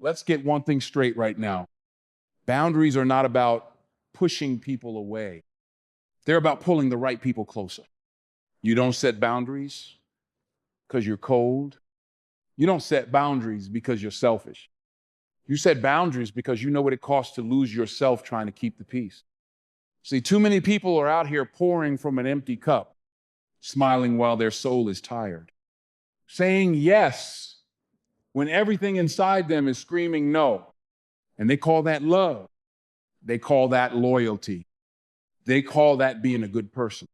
let's get one thing straight right now. Boundaries are not about pushing people away. They're about pulling the right people closer. You don't set boundaries because you're cold. You don't set boundaries because you're selfish. You set boundaries because you know what it costs to lose yourself trying to keep the peace. See, too many people are out here pouring from an empty cup, smiling while their soul is tired, saying yes when everything inside them is screaming no. And they call that love. They call that loyalty. They call that being a good person.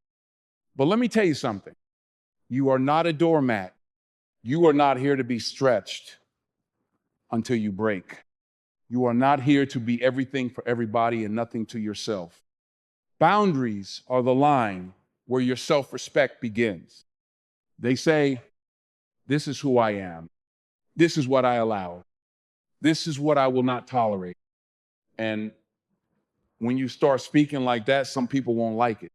But let me tell you something. You are not a doormat. You are not here to be stretched until you break. You are not here to be everything for everybody and nothing to yourself. Boundaries are the line where your self-respect begins. They say, this is who I am. This is what I allow. This is what I will not tolerate. And when you start speaking like that, some people won't like it.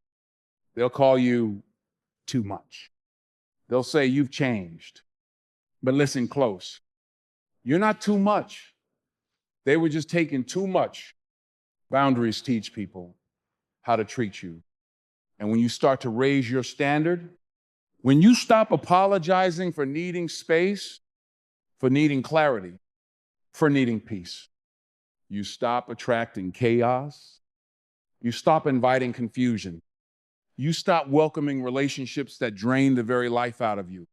They'll call you too much. They'll say you've changed. But listen close. You're not too much. They were just taking too much. Boundaries teach people how to treat you. And when you start to raise your standard, when you stop apologizing for needing space, for needing clarity, for needing peace, you stop attracting chaos. You stop inviting confusion. You stop welcoming relationships that drain the very life out of you.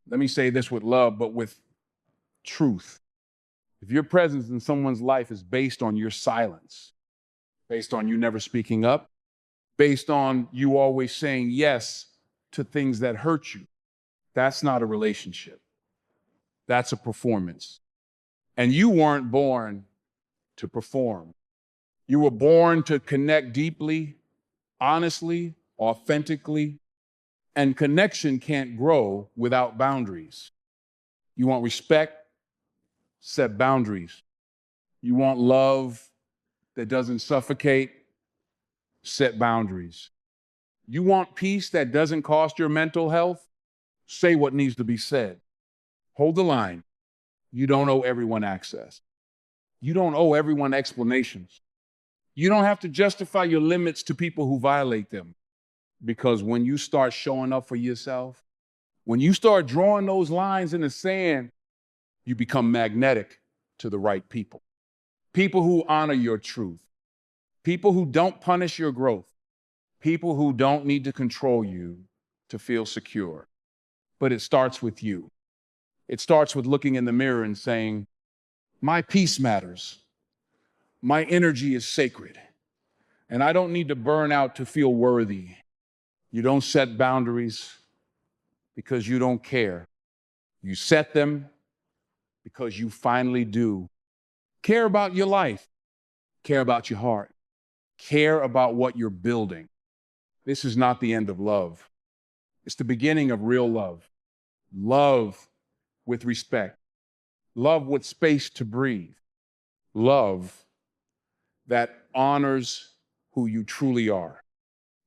Let me say this with love, but with truth. If your presence in someone's life is based on your silence, based on you never speaking up, based on you always saying yes to things that hurt you, that's not a relationship. That's a performance. And you weren't born to perform. You were born to connect deeply, honestly, authentically, and connection can't grow without boundaries. You want respect? Set boundaries. You want love that doesn't suffocate? Set boundaries. You want peace that doesn't cost your mental health? Say what needs to be said. Hold the line. You don't owe everyone access. You don't owe everyone explanations. You don't have to justify your limits to people who violate them. Because when you start showing up for yourself, when you start drawing those lines in the sand, you become magnetic to the right people. People who honor your truth. People who don't punish your growth. People who don't need to control you to feel secure. But it starts with you. It starts with looking in the mirror and saying, my peace matters. My energy is sacred. And I don't need to burn out to feel worthy. You don't set boundaries because you don't care. You set them because you finally do. Care about your life. Care about your heart. Care about what you're building. This is not the end of love. It's the beginning of real love. Love with respect. Love with space to breathe. Love that honors who you truly are.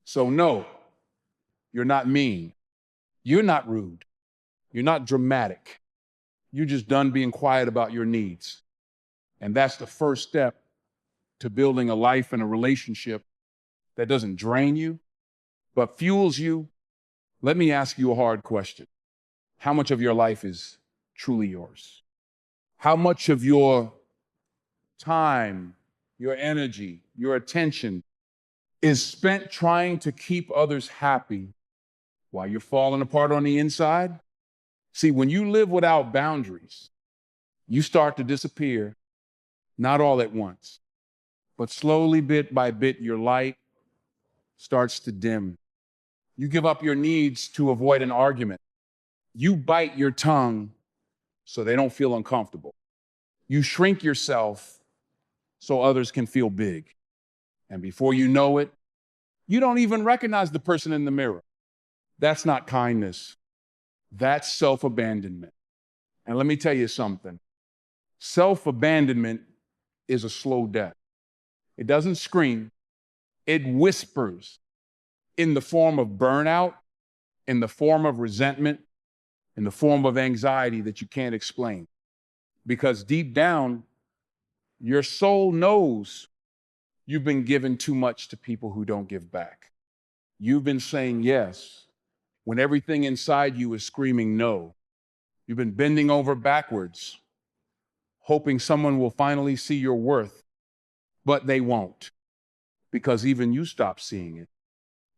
So no, you're not mean. You're not rude. You're not dramatic. You're just done being quiet about your needs. And that's the first step to building a life and a relationship that doesn't drain you, but fuels you. Let me ask you a hard question. How much of your life is truly yours? How much of your time, your energy, your attention is spent trying to keep others happy while you're falling apart on the inside? See, when you live without boundaries, you start to disappear, not all at once, but slowly, bit by bit, your light starts to dim. You give up your needs to avoid an argument. You bite your tongue so they don't feel uncomfortable. You shrink yourself so others can feel big. And before you know it, you don't even recognize the person in the mirror. That's not kindness. That's self-abandonment. And let me tell you something. Self-abandonment is a slow death. It doesn't scream. It whispers in the form of burnout, in the form of resentment, in the form of anxiety that you can't explain. Because deep down, your soul knows you've been giving too much to people who don't give back. You've been saying yes when everything inside you is screaming no. You've been bending over backwards, hoping someone will finally see your worth, but they won't, because even you stop seeing it.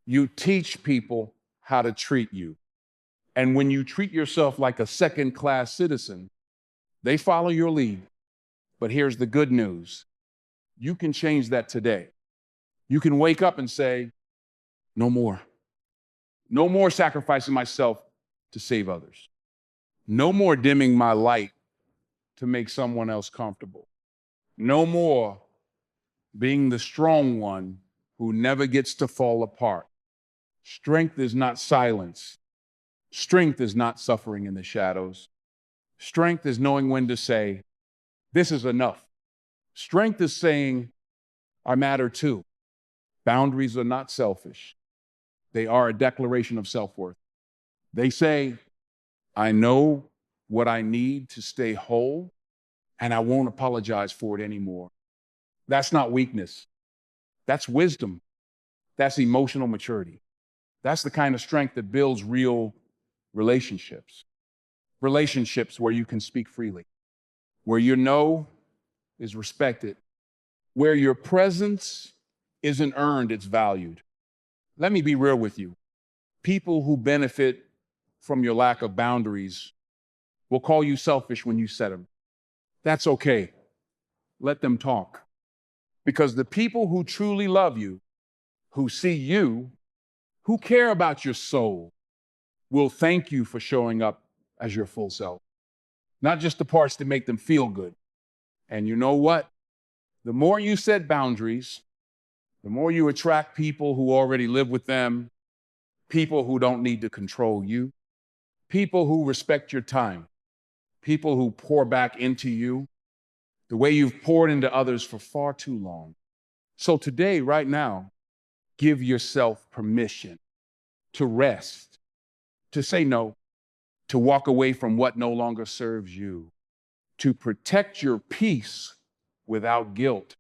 You teach people how to treat you. And when you treat yourself like a second-class citizen, they follow your lead. But here's the good news. You can change that today. You can wake up and say, no more. No more sacrificing myself to save others. No more dimming my light to make someone else comfortable. No more being the strong one who never gets to fall apart. Strength is not silence. Strength is not suffering in the shadows. Strength is knowing when to say, this is enough. Strength is saying, I matter too. Boundaries are not selfish. They are a declaration of self-worth. They say, I know what I need to stay whole, and I won't apologize for it anymore. That's not weakness. That's wisdom. That's emotional maturity. That's the kind of strength that builds real relationships. Relationships where you can speak freely, where your no is respected, where your presence isn't earned, it's valued. Let me be real with you. People who benefit from your lack of boundaries will call you selfish when you set them. That's okay. Let them talk. Because the people who truly love you, who see you, who care about your soul, will thank you for showing up as your full self. Not just the parts that make them feel good. And you know what? The more you set boundaries, the more you attract people who already live with them, people who don't need to control you, people who respect your time, people who pour back into you the way you've poured into others for far too long. So today, right now, give yourself permission to rest, to say no, to walk away from what no longer serves you, to protect your peace without guilt.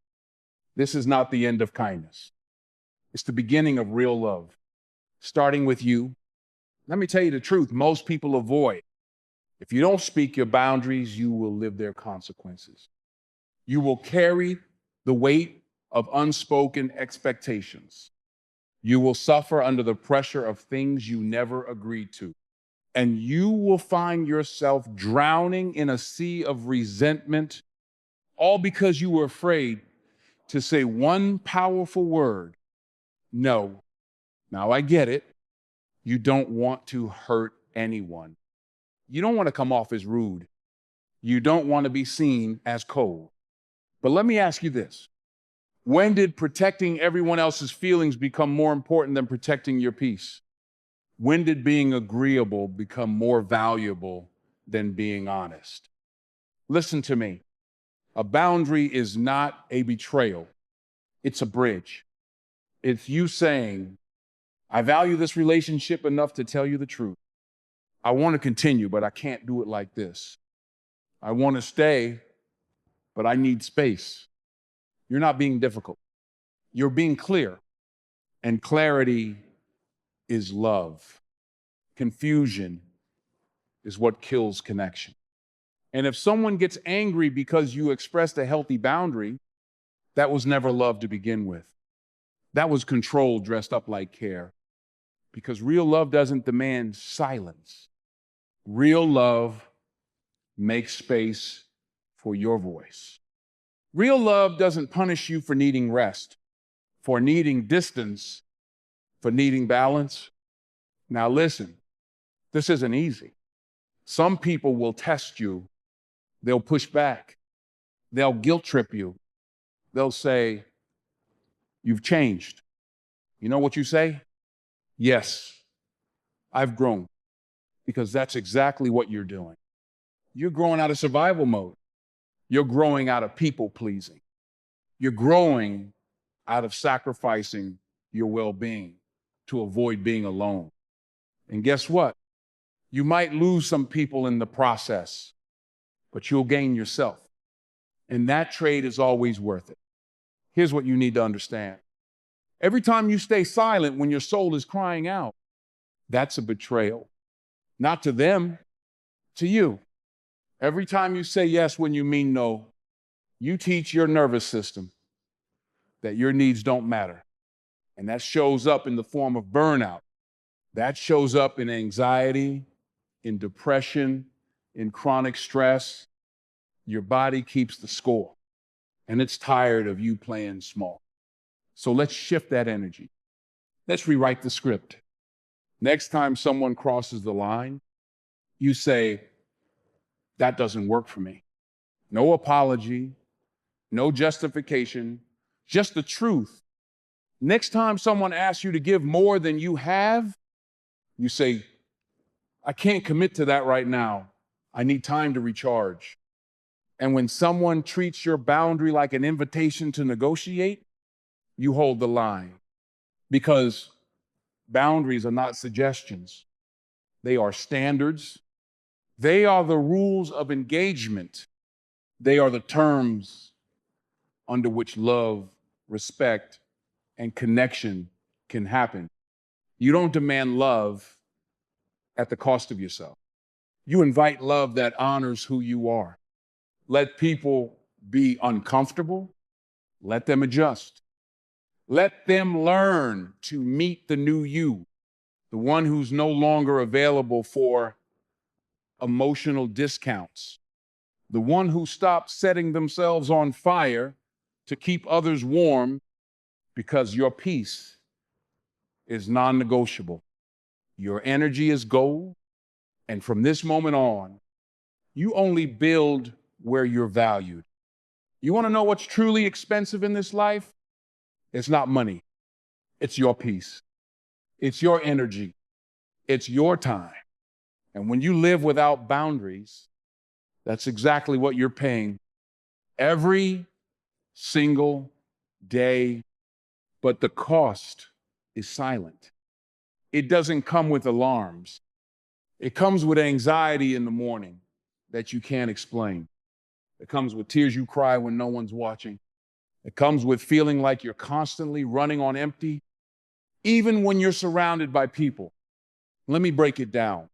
This is not the end of kindness. It's the beginning of real love. Starting with you, let me tell you the truth, most people avoid. If you don't speak your boundaries, you will live their consequences. You will carry the weight of unspoken expectations. You will suffer under the pressure of things you never agreed to. And you will find yourself drowning in a sea of resentment, all because you were afraid to say one powerful word, no. Now I get it. You don't want to hurt anyone. You don't want to come off as rude. You don't want to be seen as cold. But let me ask you this. When did protecting everyone else's feelings become more important than protecting your peace? When did being agreeable become more valuable than being honest? Listen to me. A boundary is not a betrayal. It's a bridge. It's you saying, I value this relationship enough to tell you the truth. I want to continue, but I can't do it like this. I want to stay, but I need space. You're not being difficult. You're being clear. And clarity is love. Confusion is what kills connection. And if someone gets angry because you expressed a healthy boundary, that was never love to begin with. That was control dressed up like care. Because real love doesn't demand silence. Real love makes space for your voice. Real love doesn't punish you for needing rest, for needing distance, for needing balance. Now listen, this isn't easy. Some people will test you. They'll push back. They'll guilt trip you. They'll say, you've changed. You know what you say? Yes, I've grown. Because that's exactly what you're doing. You're growing out of survival mode. You're growing out of people pleasing. You're growing out of sacrificing your well-being to avoid being alone. And guess what? You might lose some people in the process, but you'll gain yourself. And that trade is always worth it. Here's what you need to understand. Every time you stay silent when your soul is crying out, that's a betrayal. Not to them, to you. Every time you say yes when you mean no, you teach your nervous system that your needs don't matter. And that shows up in the form of burnout. That shows up in anxiety, in depression, in chronic stress. Your body keeps the score, and it's tired of you playing small. So let's shift that energy. Let's rewrite the script. Next time someone crosses the line, you say, that doesn't work for me. No apology, no justification, just the truth. Next time someone asks you to give more than you have, you say, I can't commit to that right now. I need time to recharge. And when someone treats your boundary like an invitation to negotiate, you hold the line. Because boundaries are not suggestions. They are standards. They are the rules of engagement. They are the terms under which love, respect, and connection can happen. You don't demand love at the cost of yourself. You invite love that honors who you are. Let people be uncomfortable. Let them adjust. Let them learn to meet the new you, the one who's no longer available for emotional discounts, the one who stopped setting themselves on fire to keep others warm because your peace is non-negotiable. Your energy is gold, and from this moment on, you only build where you're valued. You want to know what's truly expensive in this life? It's not money. It's your peace. It's your energy. It's your time. And when you live without boundaries, that's exactly what you're paying every single day. But the cost is silent. It doesn't come with alarms. It comes with anxiety in the morning that you can't explain. It comes with tears you cry when no one's watching. It comes with feeling like you're constantly running on empty, even when you're surrounded by people. Let me break it down.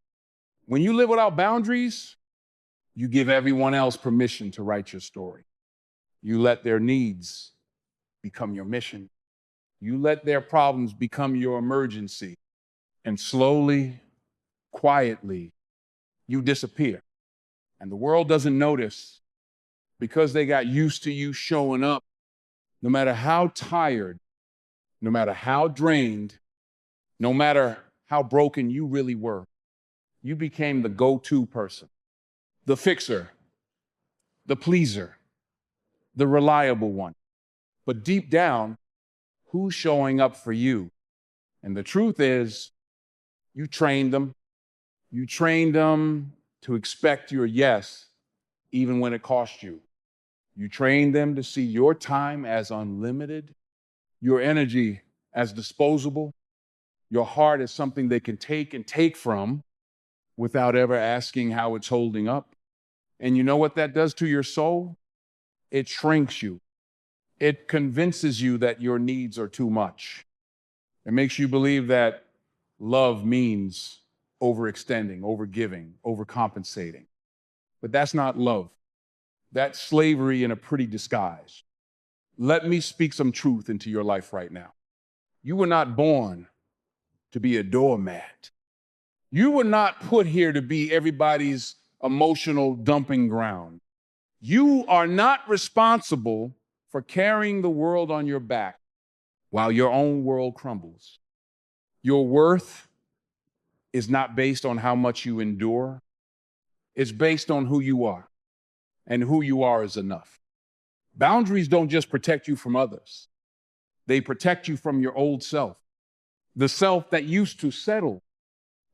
When you live without boundaries, you give everyone else permission to write your story. You let their needs become your mission. You let their problems become your emergency. And slowly, quietly, you disappear. And the world doesn't notice because they got used to you showing up. No matter how tired, no matter how drained, no matter how broken you really were, you became the go-to person, the fixer, the pleaser, the reliable one. But deep down, who's showing up for you? And the truth is, you trained them. You trained them to expect your yes, even when it cost you. You trained them to see your time as unlimited, your energy as disposable, your heart as something they can take and take from without ever asking how it's holding up. And you know what that does to your soul? It shrinks you. It convinces you that your needs are too much. It makes you believe that love means overextending, overgiving, overcompensating. But that's not love. That's slavery in a pretty disguise. Let me speak some truth into your life right now. You were not born to be a doormat. You were not put here to be everybody's emotional dumping ground. You are not responsible for carrying the world on your back while your own world crumbles. Your worth is not based on how much you endure. It's based on who you are, and who you are is enough. Boundaries don't just protect you from others. They protect you from your old self, the self that used to settle,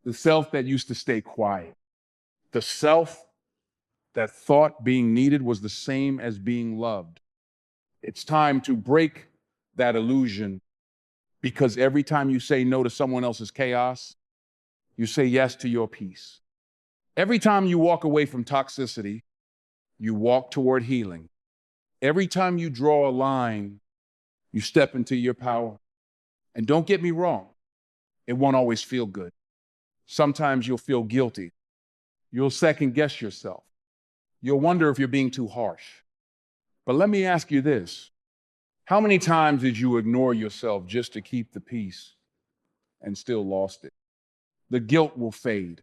the self that used to stay quiet, the self that thought being needed was the same as being loved. It's time to break that illusion, because every time you say no to someone else's chaos, you say yes to your peace. Every time you walk away from toxicity, You walk toward healing. Every time you draw a line, you step into your power. And don't get me wrong, it won't always feel good. Sometimes you'll feel guilty. You'll second guess yourself. You'll wonder if you're being too harsh. But let me ask you this. How many times did you ignore yourself just to keep the peace and still lost it? The guilt will fade,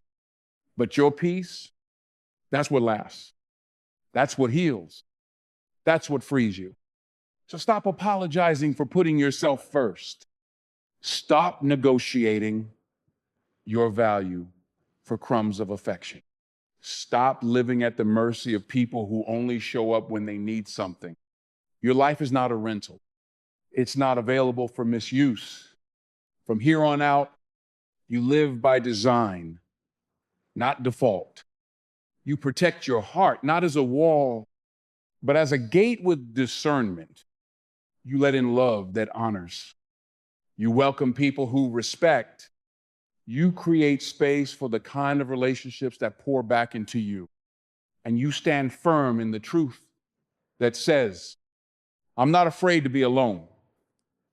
but your peace, that's what lasts. That's what heals. That's what frees you. So stop apologizing for putting yourself first. Stop negotiating your value for crumbs of affection. Stop living at the mercy of people who only show up when they need something. Your life is not a rental. It's not available for misuse. From here on out, you live by design, not default. You protect your heart, not as a wall, but as a gate with discernment. You let in love that honors. You welcome people who respect. You create space for the kind of relationships that pour back into you. And you stand firm in the truth that says, I'm not afraid to be alone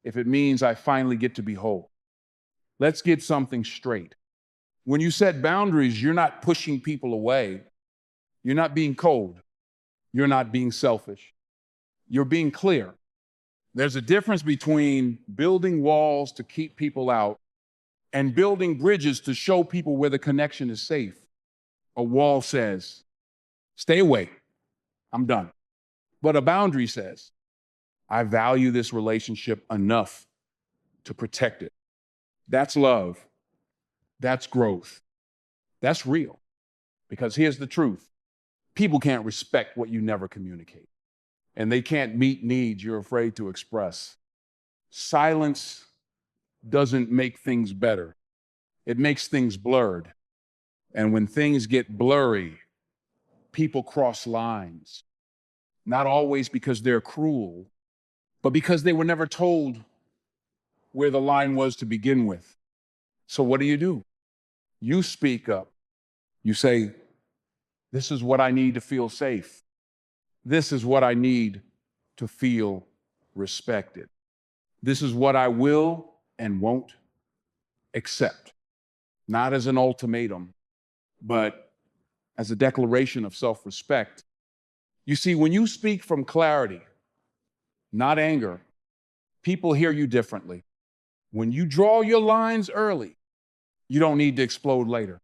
if it means I finally get to be whole. Let's get something straight. When you set boundaries, you're not pushing people away. You're not being cold. You're not being selfish. You're being clear. There's a difference between building walls to keep people out and building bridges to show people where the connection is safe. A wall says, stay away, I'm done. But a boundary says, I value this relationship enough to protect it. That's love. That's growth. That's real. Because here's the truth. People can't respect what you never communicate. And they can't meet needs you're afraid to express. Silence doesn't make things better. It makes things blurred. And when things get blurry, people cross lines. Not always because they're cruel, but because they were never told where the line was to begin with. So what do? You speak up. You say, this is what I need to feel safe. This is what I need to feel respected. This is what I will and won't accept. Not as an ultimatum, but as a declaration of self-respect. You see, when you speak from clarity, not anger, people hear you differently. When you draw your lines early, you don't need to explode later.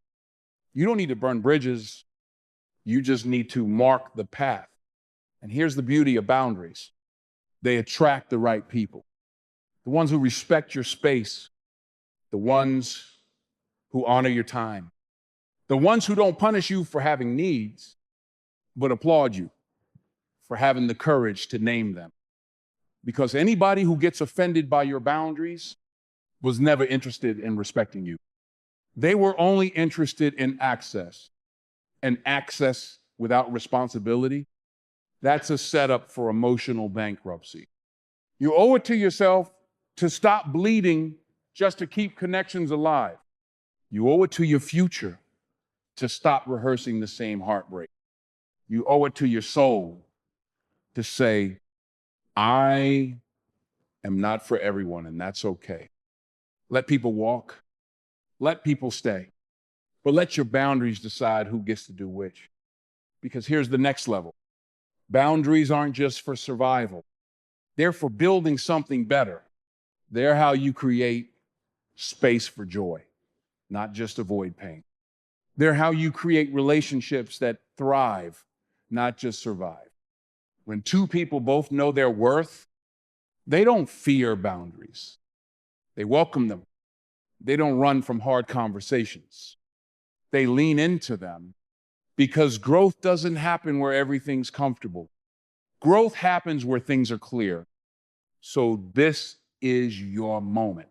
You don't need to burn bridges. You just need to mark the path. And here's the beauty of boundaries. They attract the right people. The ones who respect your space, the ones who honor your time, the ones who don't punish you for having needs, but applaud you for having the courage to name them. Because anybody who gets offended by your boundaries was never interested in respecting you. They were only interested in access, and access without responsibility, that's a setup for emotional bankruptcy. You owe it to yourself to stop bleeding just to keep connections alive. You owe it to your future to stop rehearsing the same heartbreak. You owe it to your soul to say, I am not for everyone, and that's okay. Let people walk. Let people stay. But let your boundaries decide who gets to do which. Because here's the next level. Boundaries aren't just for survival. They're for building something better. They're how you create space for joy, not just avoid pain. They're how you create relationships that thrive, not just survive. When two people both know their worth, they don't fear boundaries. They welcome them. They don't run from hard conversations. They lean into them because growth doesn't happen where everything's comfortable. Growth happens where things are clear. So this is your moment.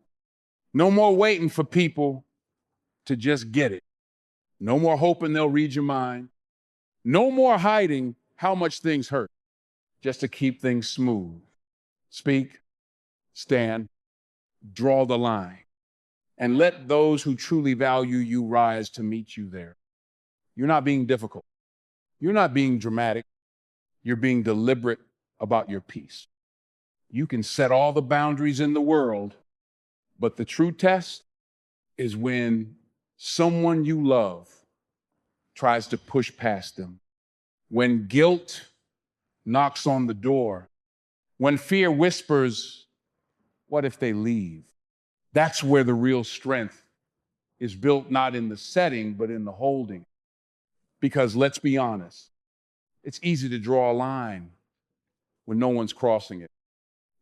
No more waiting for people to just get it. No more hoping they'll read your mind. No more hiding how much things hurt just to keep things smooth. Speak, stand, draw the line, and let those who truly value you rise to meet you there. You're not being difficult. You're not being dramatic. You're being deliberate about your peace. You can set all the boundaries in the world, but the true test is when someone you love tries to push past them, when guilt knocks on the door, when fear whispers, what if they leave? That's where the real strength is built, not in the setting, but in the holding. Because let's be honest, it's easy to draw a line when no one's crossing it.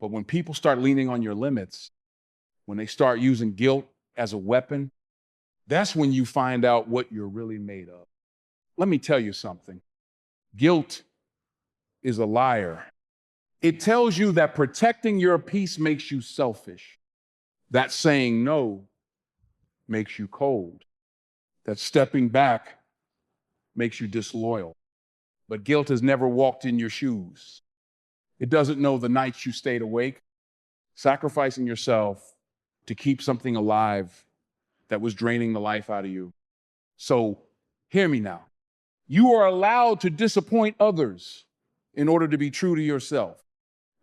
But when people start leaning on your limits, when they start using guilt as a weapon, that's when you find out what you're really made of. Let me tell you something. Guilt is a liar. It tells you that protecting your peace makes you selfish, that saying no makes you cold, that stepping back makes you disloyal. But guilt has never walked in your shoes. It doesn't know the nights you stayed awake, sacrificing yourself to keep something alive that was draining the life out of you. So hear me now. You are allowed to disappoint others in order to be true to yourself.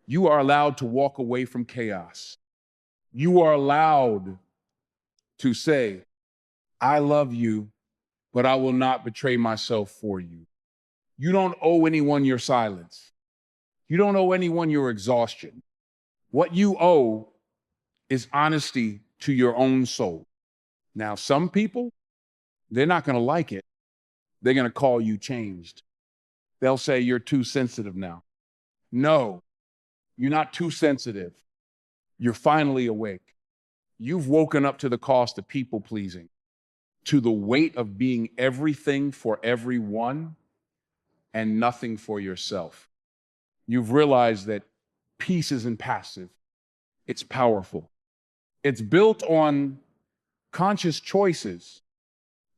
You are allowed to walk away from chaos. You are allowed to say, I love you, but I will not betray myself for you. You don't owe anyone your silence. You don't owe anyone your exhaustion. What you owe is honesty to your own soul. Now, some people, they're not going to like it. They're going to call you changed. They'll say you're too sensitive now. No, you're not too sensitive. You're finally awake. You've woken up to the cost of people pleasing, to the weight of being everything for everyone and nothing for yourself. You've realized that peace isn't passive. It's powerful. It's built on conscious choices,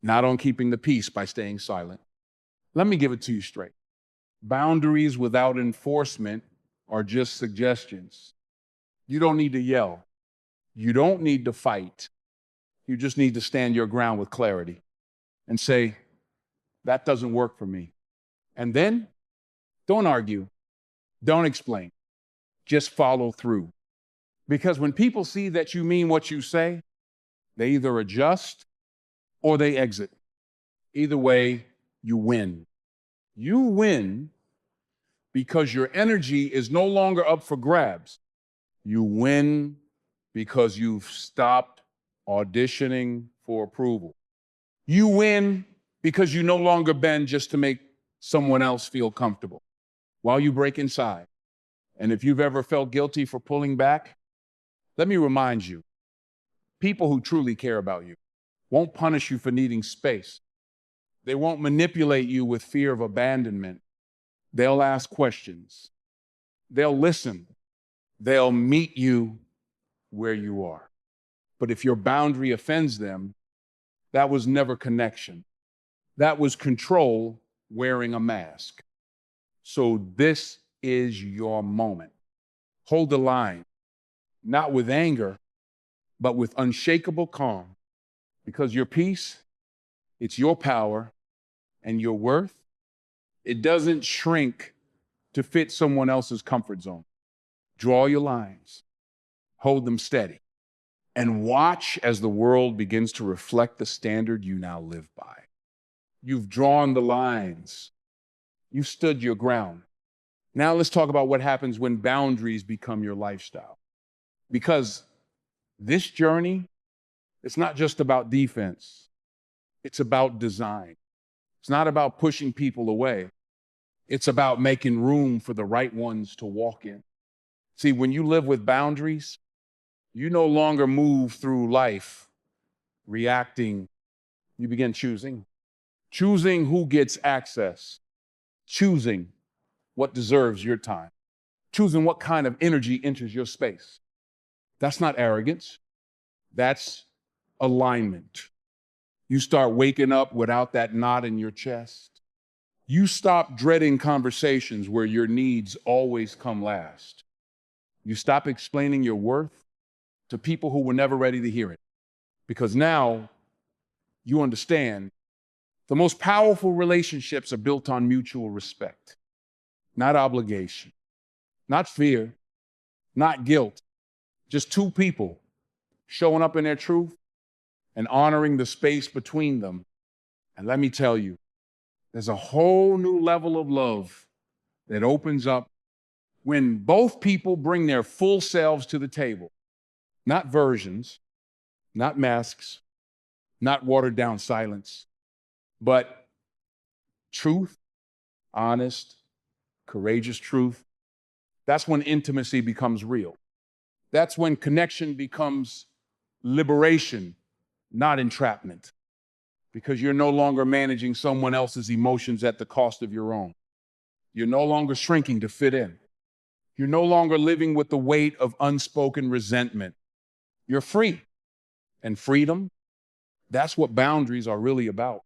not on keeping the peace by staying silent. Let me give it to you straight. Boundaries without enforcement are just suggestions. You don't need to yell. You don't need to fight. You just need to stand your ground with clarity and say, that doesn't work for me. And then don't argue. Don't explain. Just follow through. Because when people see that you mean what you say, they either adjust or they exit. Either way, you win. You win because your energy is no longer up for grabs. You win because you've stopped auditioning for approval. You win because you no longer bend just to make someone else feel comfortable while you break inside. And if you've ever felt guilty for pulling back, let me remind you, people who truly care about you won't punish you for needing space. They won't manipulate you with fear of abandonment. They'll ask questions. They'll listen. They'll meet you where you are. But if your boundary offends them, that was never connection. That was control wearing a mask. So this is your moment. Hold the line, not with anger, but with unshakable calm. Because your peace, it's your power, and your worth, it doesn't shrink to fit someone else's comfort zone. Draw your lines, hold them steady, and watch as the world begins to reflect the standard you now live by. You've drawn the lines. You've stood your ground. Now let's talk about what happens when boundaries become your lifestyle. Because this journey, it's not just about defense. It's about design. It's not about pushing people away. It's about making room for the right ones to walk in. See, when you live with boundaries, you no longer move through life reacting. You begin choosing. Choosing who gets access. Choosing what deserves your time. Choosing what kind of energy enters your space. That's not arrogance. That's alignment. You start waking up without that knot in your chest. You stop dreading conversations where your needs always come last. You stop explaining your worth to people who were never ready to hear it. Because now you understand the most powerful relationships are built on mutual respect. not obligation, not fear, not guilt. Just two people showing up in their truth and honoring the space between them. And let me tell you, there's a whole new level of love that opens up when both people bring their full selves to the table. Not versions, not masks, not watered down silence, but truth, honest, courageous truth. That's when intimacy becomes real. That's when connection becomes liberation, not entrapment, because you're no longer managing someone else's emotions at the cost of your own. You're no longer shrinking to fit in. You're no longer living with the weight of unspoken resentment. You're free. And freedom, that's what boundaries are really about.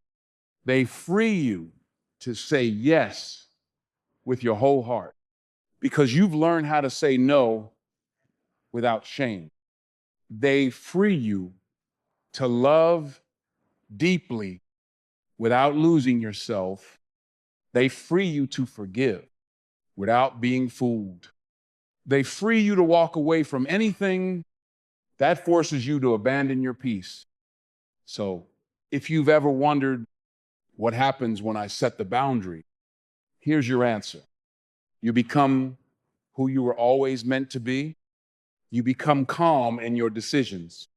They free you to say yes with your whole heart because you've learned how to say no without shame. They free you to love deeply without losing yourself. They free you to forgive without being fooled. They free you to walk away from anything that forces you to abandon your peace. So if you've ever wondered what happens when I set the boundary, here's your answer. You become who you were always meant to be. You become calm in your decisions,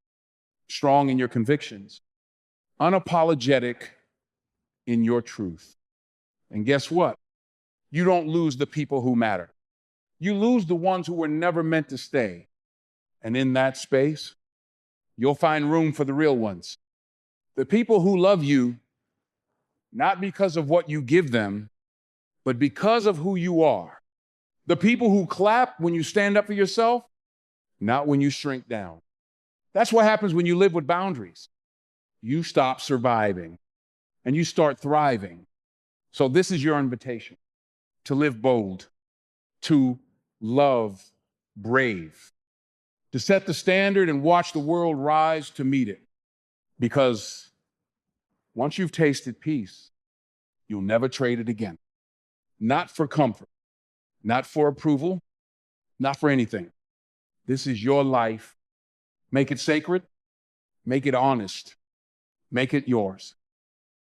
strong in your convictions, unapologetic in your truth. And guess what? You don't lose the people who matter. You lose the ones who were never meant to stay. And in that space, you'll find room for the real ones. The people who love you, not because of what you give them, but because of who you are. The people who clap when you stand up for yourself, not when you shrink down. That's what happens when you live with boundaries. You stop surviving and you start thriving. So this is your invitation to live bold, to love brave, to set the standard and watch the world rise to meet it. Because once you've tasted peace, you'll never trade it again. Not for comfort, not for approval, not for anything. This is your life. Make it sacred, make it honest, make it yours.